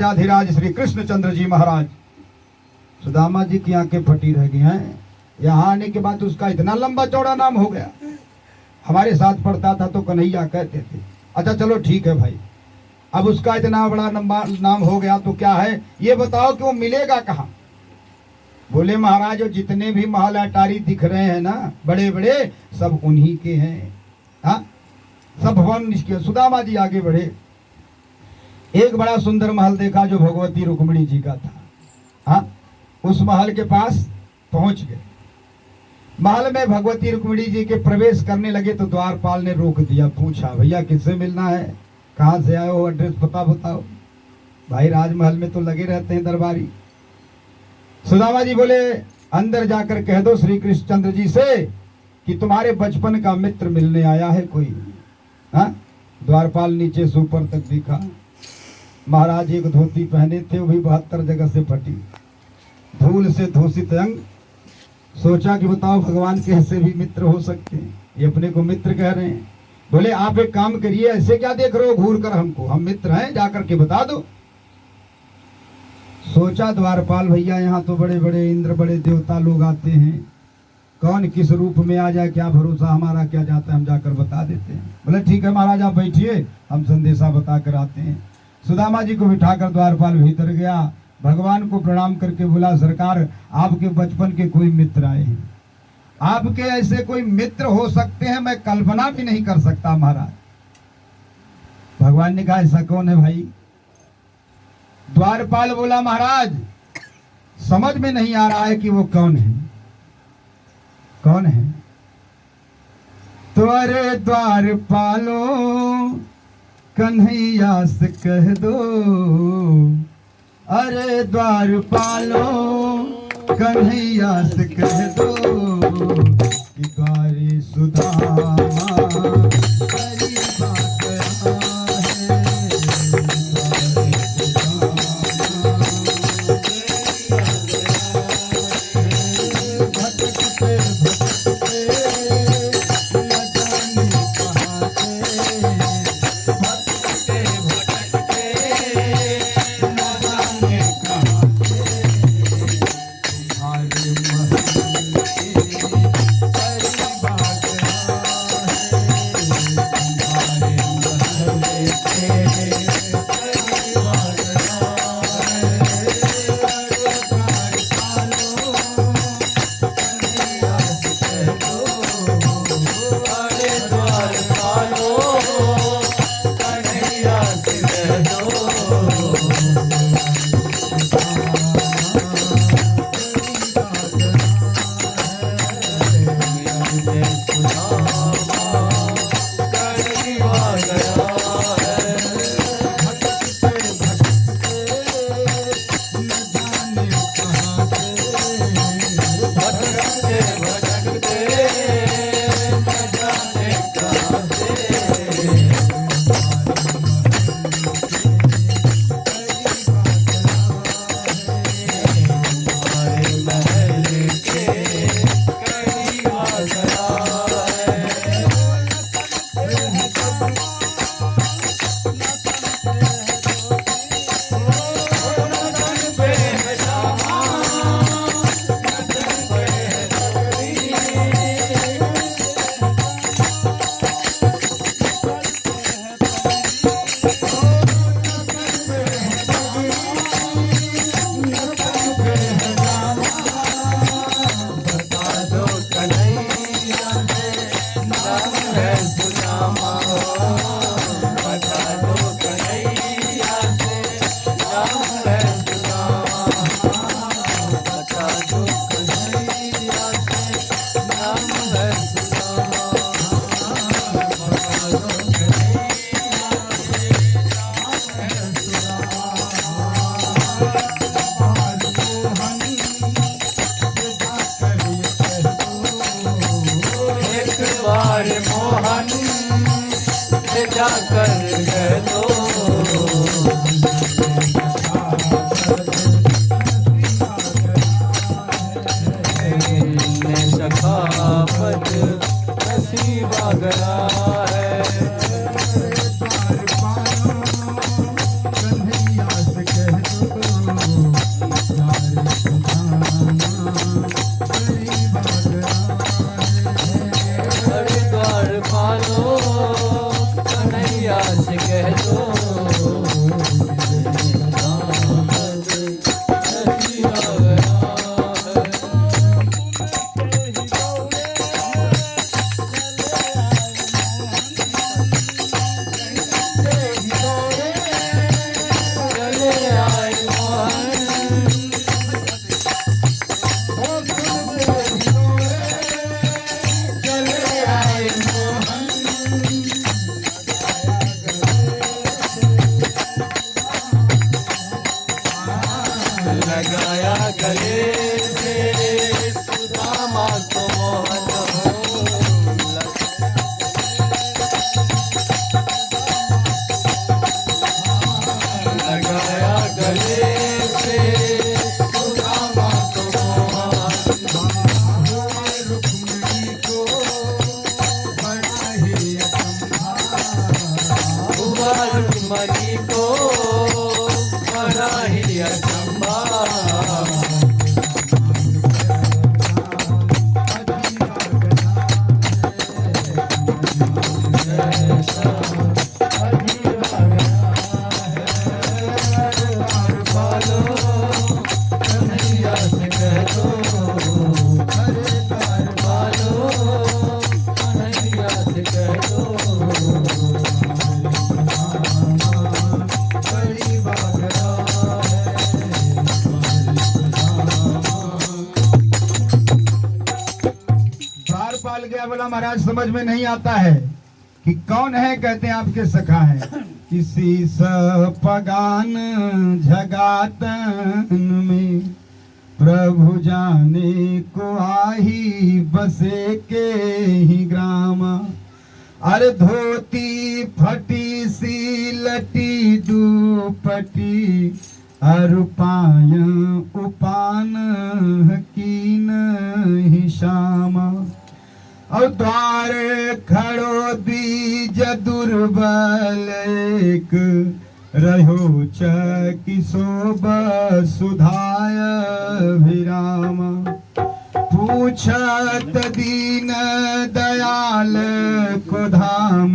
राजाधिराज श्री कृष्णचंद्र जी महाराज। सुदामा जी की आंखें फटी रह गई हैं। यहाँ आने के बाद उसका इतना लंबा चौड़ा नाम हो गया। हमारे साथ पढ़ता था तो कन्हैया कहते थे। अच्छा चलो ठीक है भाई, अब उसका इतना बड़ा नाम हो गया तो क्या है ये बताओ कि वो मिलेगा कहाँ? बोले महाराज जितने भी महल अटारी दिख रहे हैं ना बड़े बड़े, सब उन्हीं के हैं। हाँ, सब भवन निष्क्रिय। सुदामा जी आगे बढ़े, एक बड़ा सुंदर महल देखा जो भगवती रुक्मिणी जी का था। हाँ, उस महल के पास पहुंच गए। महल में भगवती रुक्मिणी जी के प्रवेश करने लगे तो द्वारपाल ने रोक दिया। पूछा भैया किससे मिलना है, कहाँ से आए हो, एड्रेस पता बताओ। भाई राजमहल में तो लगे रहते हैं दरबारी। सुदामा जी बोले अंदर जाकर कह दो श्री कृष्णचंद्र जी से कि तुम्हारे बचपन का मित्र मिलने आया है कोई। हाँ, द्वारपाल नीचे से ऊपर तक दिखा। महाराज एक धोती पहने थे, वो भी 72 जगह से फटी, धूल से धूसित अंग। सोचा कि बताओ भगवान के ऐसे भी मित्र हो सकते हैं, ये अपने को मित्र कह रहे हैं। बोले आप एक काम करिए, ऐसे क्या देख रहे हो घूर कर हमको, हम मित्र हैं, जाकर के बता दो। सोचा द्वारपाल भैया यहाँ तो बड़े बड़े इंद्र बड़े देवता लोग आते हैं, कौन किस रूप में आ जाए क्या भरोसा, हमारा क्या जाता है, हम जाकर बता देते हैं। बोले ठीक है महाराज आप बैठिए, हम संदेशा बता कर आते हैं। सुदामा जी को बिठाकर द्वारपाल भीतर गया, भगवान को प्रणाम करके बोला सरकार आपके बचपन के कोई मित्र आए हैं, आपके ऐसे कोई मित्र हो सकते हैं मैं कल्पना भी नहीं कर सकता महाराज। भगवान ने कहा ऐसा कौन है भाई? द्वारपाल बोला महाराज समझ में नहीं आ रहा है कि वो कौन है। कौन है? तो अरे द्वारपालो कन्हैया से कह दो, अरे द्वारपालो कन्हैया से कह दो कि द्वारे सुदामा तेरी बात है। भटकते भटकते न जाने कहाँ से, भटकते भटकते न जाने कहाँ से, तुम्हारे महल की तेरी बात है, तुम्हारे महल की तेरी बात मोहन से जाकर कह दो, सखावत नसीबा गया है। कन्हैया से कह लगाया गले से सुदामा को मोहन लगाया गले से सुदामा को मोहन रुक्मिणी को बड़ा ही अचंभा हुआ रुक्मणी को बड़ा ही अचंभा द्वारपाल गया, बोला महाराज समझ में नहीं आता है कि कौन है। कहते हैं आपके सखा है। किसी सपगान झगातन में प्रभु जाने को आही बसे के ही ग्राम। अरे धोती फटी सी लटी दुपटी अरुपाय उपान कीन ही श्याम। और द्वार खड़ो दीज दुर्बल एक रहो चकी शोभ सुधाय विराम। पूछत दीन दयाल को धाम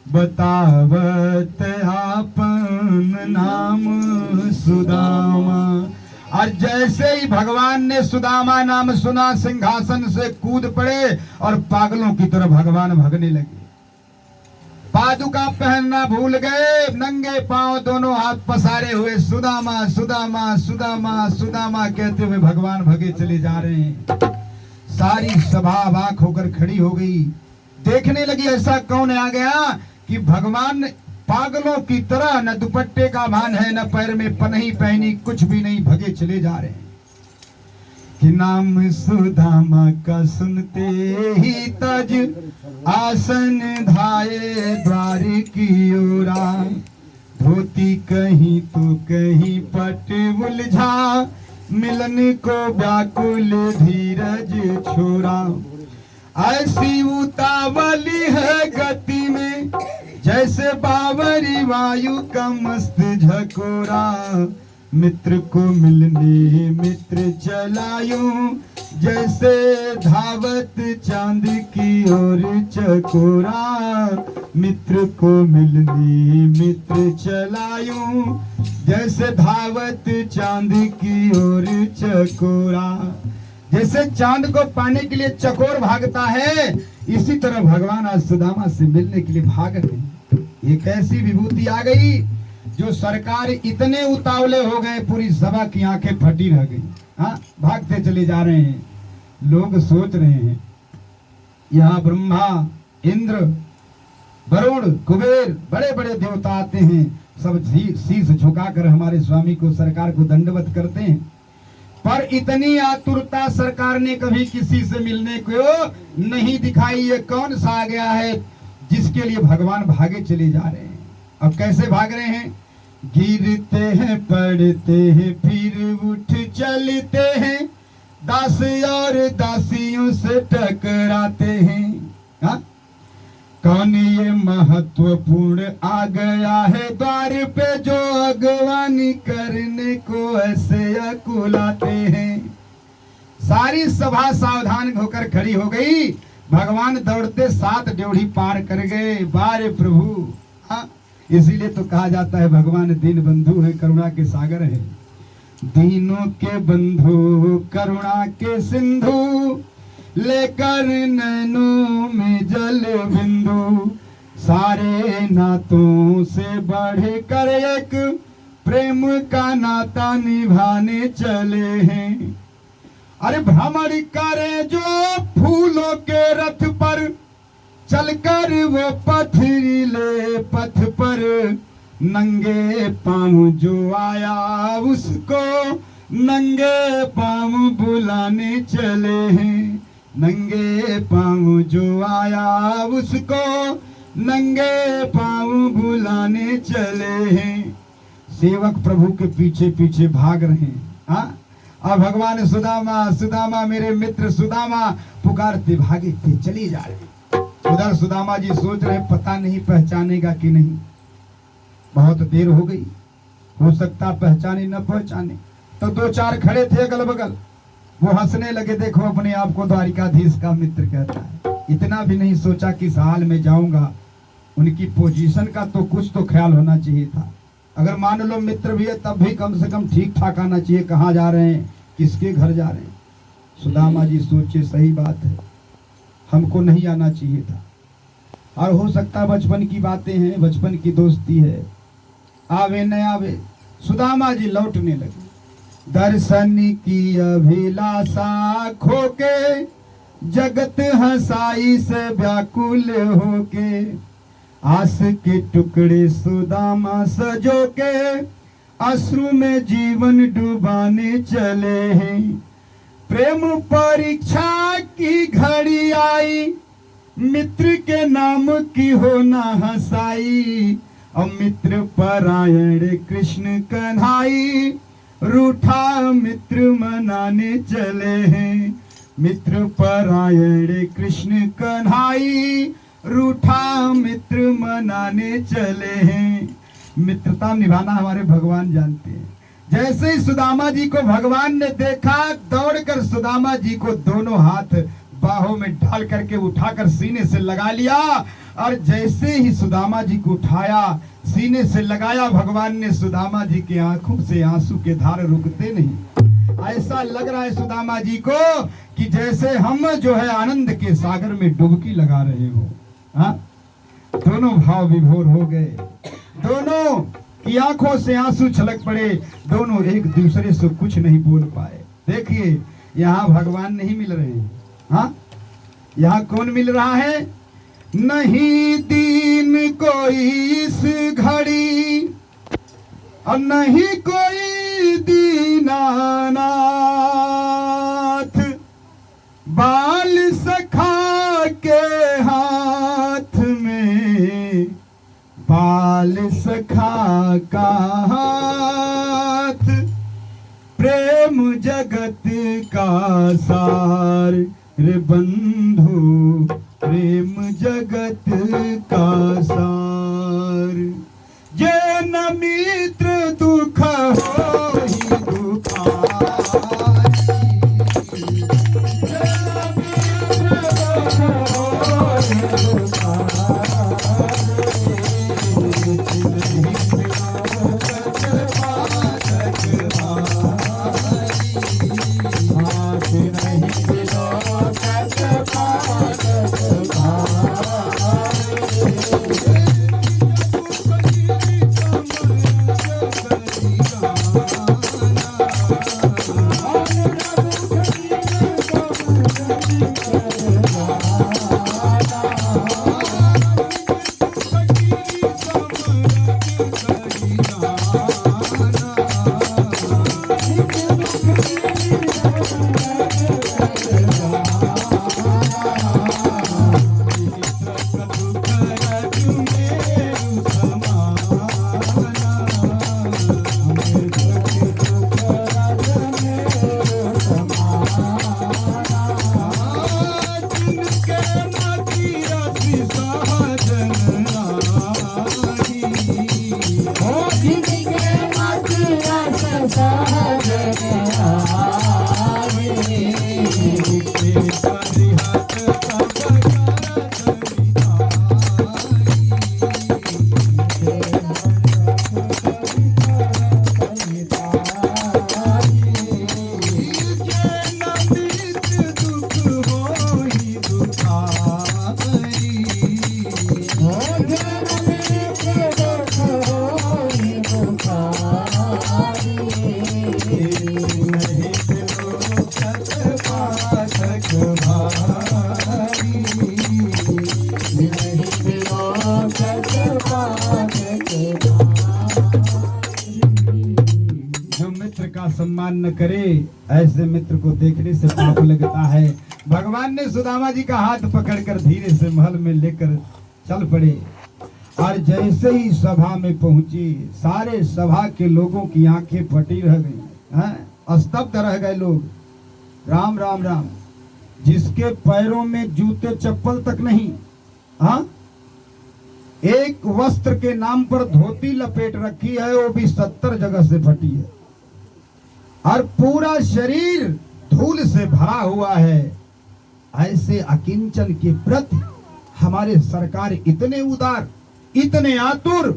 बतावत आपन नाम सुदामा। और जैसे ही भगवान ने सुदामा नाम सुना सिंहासन से कूद पड़े और पागलों की तरह भगवान भगने लगे। पादुका पहनना भूल गए, नंगे पांव दोनों हाथ पसारे हुए सुदामा सुदामा सुदामा सुदामा कहते हुए भगवान भगे चले जा रहे हैं। सारी सभा अवाक होकर खड़ी हो गई, देखने लगी ऐसा कौन आ गया कि भगवान पागलों की तरह न दुपट्टे का भान है न पैर में पनही पहनी, कुछ भी नहीं, भगे चले जा रहे हैं। कि नाम सुदामा का सुनते ही तज आसन धाये द्वार की ओरा। धोती कहीं तो कहीं पट उलझा मिलन को व्याकुल धीरज छोरा। ऐसी उतावली है गति में जैसे बावरी वायु का मस्त झकोरा। मित्र को मिलने मित्र चलायूं जैसे धावत चांद की ओर चकोरा। मित्र को मिलने मित्र चलायूं जैसे धावत चांद की ओर चकोरा। जैसे चांद को पाने के लिए चकोर भागता है, इसी तरह भगवान आज सुदामा से मिलने के लिए भाग रहे। एक ऐसी विभूति आ गई जो सरकार इतने उतावले हो गए, पूरी सभा की आंखें फटी रह गई। हाँ, भागते चले जा रहे हैं। लोग सोच रहे हैं यहाँ ब्रह्मा इंद्र वरुण कुबेर बड़े बड़े देवता आते हैं, सब शीश झुकाकर हमारे स्वामी को सरकार को दंडवत करते हैं। पर इतनी आतुरता सरकार ने कभी किसी से मिलने को नहीं दिखाई। ये कौन सा आ गया है जिसके लिए भगवान भागे चले जा रहे हैं। अब कैसे भाग रहे हैं? गिरते हैं पड़ते हैं फिर उठ चलते हैं, दास और दासियों से टकराते हैं। हा? कौन ये महत्वपूर्ण आ गया है द्वार पे जो अगवानी करने को ऐसे अकुलाते हैं। सारी सभा सावधान होकर खड़ी हो गई। भगवान दौड़ते 7 ड्योढ़ी पार कर गए। बारे प्रभु, हाँ, इसीलिए तो कहा जाता है भगवान दीन बंधु है, करुणा के सागर है। दीनों के बंधु करुणा के सिंधु, लेकर नैनों में जल बिंदु। सारे नातों से बढ़कर एक प्रेम का नाता निभाने चले हैं। अरे भ्रमण करे जो फूलों के रथ पर, चलकर वो पथरीले पथ पर। नंगे पांव जो आया उसको नंगे पाँव बुलाने चले हैं, नंगे पाँव जो आया उसको नंगे पाँव बुलाने चले हैं। सेवक प्रभु के पीछे पीछे भाग रहे हैं। हाँ, और भगवान सुदामा सुदामा मेरे मित्र सुदामा पुकारते भागे थे, चली जा रहे। उधर सुदामा जी सोच रहे पता नहीं पहचानेगा कि नहीं, बहुत देर हो गई, हो सकता पहचाने न पहचाने। तो दो चार खड़े थे अगल बगल, वो हंसने लगे, देखो अपने आप को द्वारिकाधीश का मित्र कहता है। इतना भी नहीं सोचा कि इस हाल में जाऊंगा, उनकी पोजीशन का तो कुछ तो ख्याल होना चाहिए था। अगर मान लो मित्र भी है तब भी कम से कम ठीक ठाक आना चाहिए, कहाँ जा रहे हैं, किसके घर जा रहे हैं। सुदामा जी सोचे सही बात है, हमको नहीं आना चाहिए था, और हो सकता बचपन की बातें हैं, बचपन की दोस्ती है, आवे न आवे। सुदामा जी लौटने लगे। दर्शन की अभिलाषा खोके जगत हंसाई से व्याकुल होके, आस के टुकड़े सुदामा सजो के अश्रु में जीवन डुबाने चले हैं। प्रेम परीक्षा की घड़ी आई, मित्र के नाम की होना हंसाई, और मित्र परायण कृष्ण कन्हाई, रूठा मित्र मनाने चले हैं। मित्र परायण कृष्ण कन्हाई, रूठा मित्र मनाने चले हैं। मित्रता निभाना हमारे भगवान जानते हैं। जैसे ही सुदामा जी को भगवान ने देखा, दौड़कर सुदामा जी को दोनों हाथ बाहों में डाल करके उठाकर सीने से लगा लिया, और जैसे ही सुदामा जी को उठाया सीने से लगाया, भगवान ने सुदामा जी की आंखों से आंसू के धार रुकते नहीं। ऐसा लग रहा है सुदामा जी को कि जैसे हम जो है आनंद के सागर में डुबकी लगा रहे हो। हाँ, दोनों भाव विभोर हो गए, दोनों की आंखों से आंसू छलक पड़े, दोनों एक दूसरे से कुछ नहीं बोल पाए। देखिए यहाँ भगवान नहीं मिल रहे हैं। हाँ, यहाँ कौन मिल रहा है? नहीं दीन कोई इस घड़ी, और नहीं कोई दीनानाथ, बाल सखा के हाथ में, बाल सखा का हाथ, प्रेम जगत का सार रे बंधु, प्रेम जगत का सार। जे न मित्र दुख होहि दुखाई, जे न मित्र दुख होहि मित्र का सम्मान न करे, ऐसे मित्र को देखने से पाप लगता है। भगवान ने सुदामा जी का हाथ पकड़कर धीरे से महल में लेकर चल पड़े और जैसे ही सभा में पहुंची, सारे सभा के लोगों की आंखें फटी रह गई, हैं, स्तब्ध रह गए लोग। राम राम राम, जिसके पैरों में जूते चप्पल तक नहीं, हाँ, एक वस्त्र के नाम पर धोती लपेट रखी है, वो भी 70 जगह से फटी है, और पूरा शरीर धूल से भरा हुआ है। ऐसे अकिंचन के प्रति हमारे सरकार इतने उदार, इतने आतुर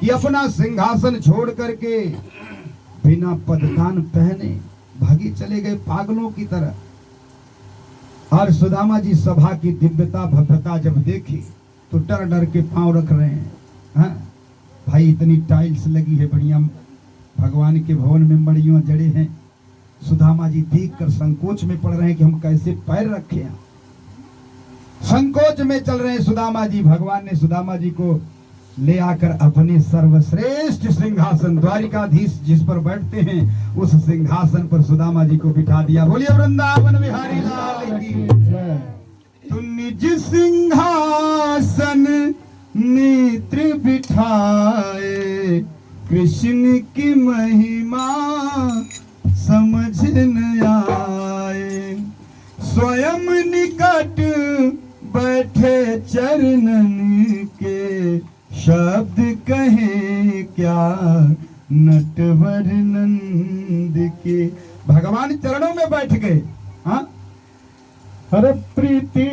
कि अपना सिंहासन छोड़ करके बिना पदकान पहने भागे चले गए पागलों की तरह। और सुदामा जी सभा की दिव्यता भव्यता जब देखी तो डर डर के पांव रख रहे हैं। हाँ? भाई इतनी टाइल्स लगी है बढ़िया, भगवान के भवन में मड़ियों जड़े हैं। सुदामा जी देखकर संकोच में पड़ रहे हैं कि हम कैसे पैर रखे हैं। संकोच में चल रहे हैं सुदामा जी। भगवान ने सुदामा जी को ले आकर अपने सर्वश्रेष्ठ सिंहासन, द्वारिकाधीश जिस पर बैठते हैं, उस सिंहासन पर सुदामा जी को बिठा दिया। बोलिए वृंदावन बिहारी लाल की जय। तू निज सिंहासन नेत्र बिठाए, कृष्ण की महिमा समझ न आए। स्वयं निकट बैठे चरणन के, शब्द कहे क्या नटवर नंद के। भगवान चरणों में बैठ गए। हाँ, अरे प्रीति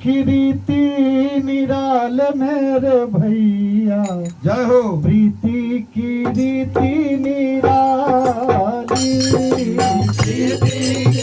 की रीति निराल मेरे भैया, जय हो। प्रीति की रीति निराली, प्रीति